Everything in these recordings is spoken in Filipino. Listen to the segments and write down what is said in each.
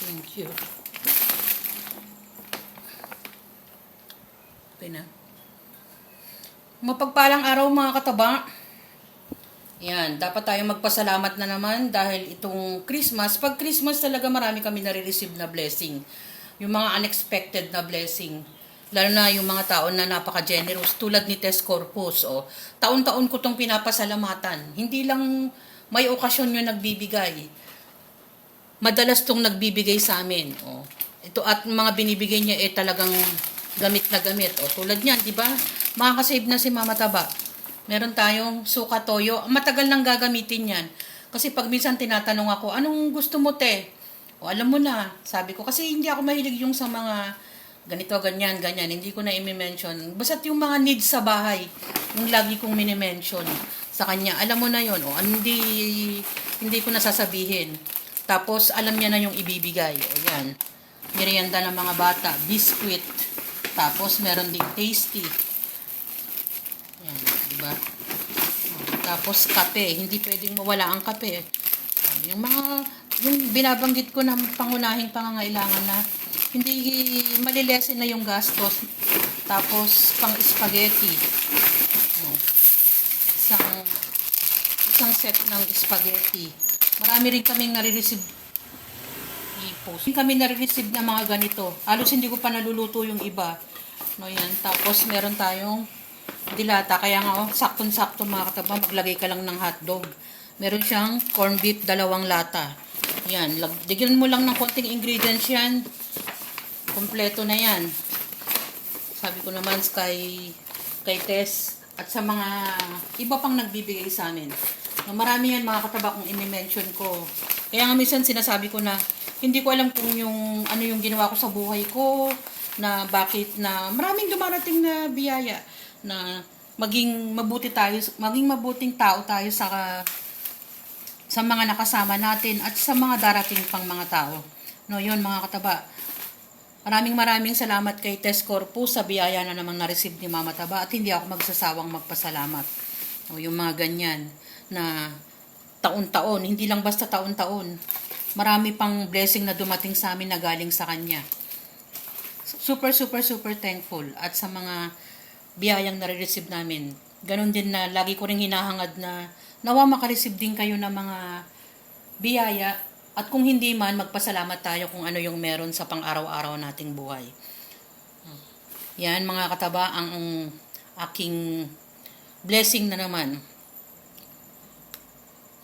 Thank you. Okay na. Mapagpalang araw mga kataba. Yan, dapat tayo magpasalamat na naman dahil itong Christmas, pag Christmas talaga marami kami nare-receive na blessing. Yung mga unexpected na blessing. Lalo na yung mga tao na napaka-generous tulad ni Tess Corpus. O, taon-taon ko tong pinapasalamatan. Hindi lang may okasyon yung nagbibigay. Madalas tong nagbibigay sa amin. O, ito at mga binibigay niya talagang gamit na gamit. O, tulad niyan, di ba? Makakasave na si Mama Taba. Meron tayong suka toyo. Matagal nang gagamitin yan. Kasi pag minsan tinatanong ako, anong gusto mo, te? O, alam mo na. Sabi ko, kasi hindi ako mahilig yung sa mga ganito, ganyan, ganyan. Hindi ko na i-mention. Basta't yung mga needs sa bahay, yung lagi kong mini-mention sa kanya. Alam mo na yon. O, hindi ko nasasabihin. Tapos, alam niya na yung ibibigay. O, yan. Merienda ng mga bata. Biscuit. Tapos, meron ding tasty. Yan, diba? Tapos kape, hindi pwedeng mawala ang kape. Yung binabanggit ko na pangunahing pangangailangan na hindi malilesin na yung gastos. Tapos pang spaghetti. Isang set ng spaghetti. Marami rin kaming nare-receive na mga ganito. Halos hindi ko pa naluluto yung iba. No, yan. Tapos meron tayong dilata, kaya nga saktong-sakto mga kataba, maglagay ka lang ng hotdog. Meron siyang corned beef, 2 lata. Yan, digyan mo lang ng konting ingredients yan. Kompleto na yan. Sabi ko naman kay Tess at sa mga iba pang nagbibigay sa amin. Marami yan mga kataba kung ini-mention ko. Kaya nga minsan sinasabi ko na hindi ko alam kung ano yung ginawa ko sa buhay ko, na bakit na maraming dumarating na biyaya na maging mabuting tao tayo sa mga nakasama natin at sa mga darating pang mga tao. No, yun mga kataba. Maraming salamat kay Tess Corpus sa biyaya na namang na-receive ni Mama Taba at hindi ako magsasawang magpasalamat. No, yung mga ganyan na taon-taon, hindi lang basta taon-taon. Marami pang blessing na dumating sa amin na galing sa kanya. Super thankful at sa mga biyayang nare-receive namin. Ganon din na lagi ko ring hinahangad na nawa makareceive din kayo ng mga biyaya at kung hindi man, magpasalamat tayo kung ano yung meron sa pang-araw-araw nating buhay. Yan mga kataba, ang aking blessing na naman.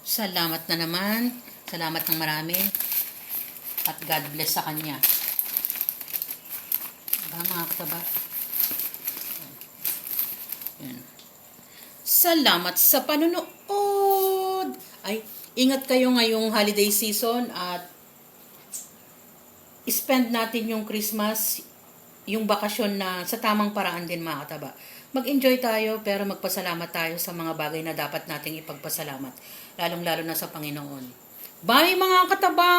Salamat na naman. Salamat ng marami. At God bless sa kanya. Mga kataba. Yan. Salamat sa panunood. Ay, ingat kayo ngayong holiday season at spend natin yung Christmas, yung bakasyon na sa tamang paraan din mga kataba. Mag-enjoy tayo pero magpasalamat tayo sa mga bagay na dapat nating ipagpasalamat. Lalong-lalo na sa Panginoon. Bye mga kataba!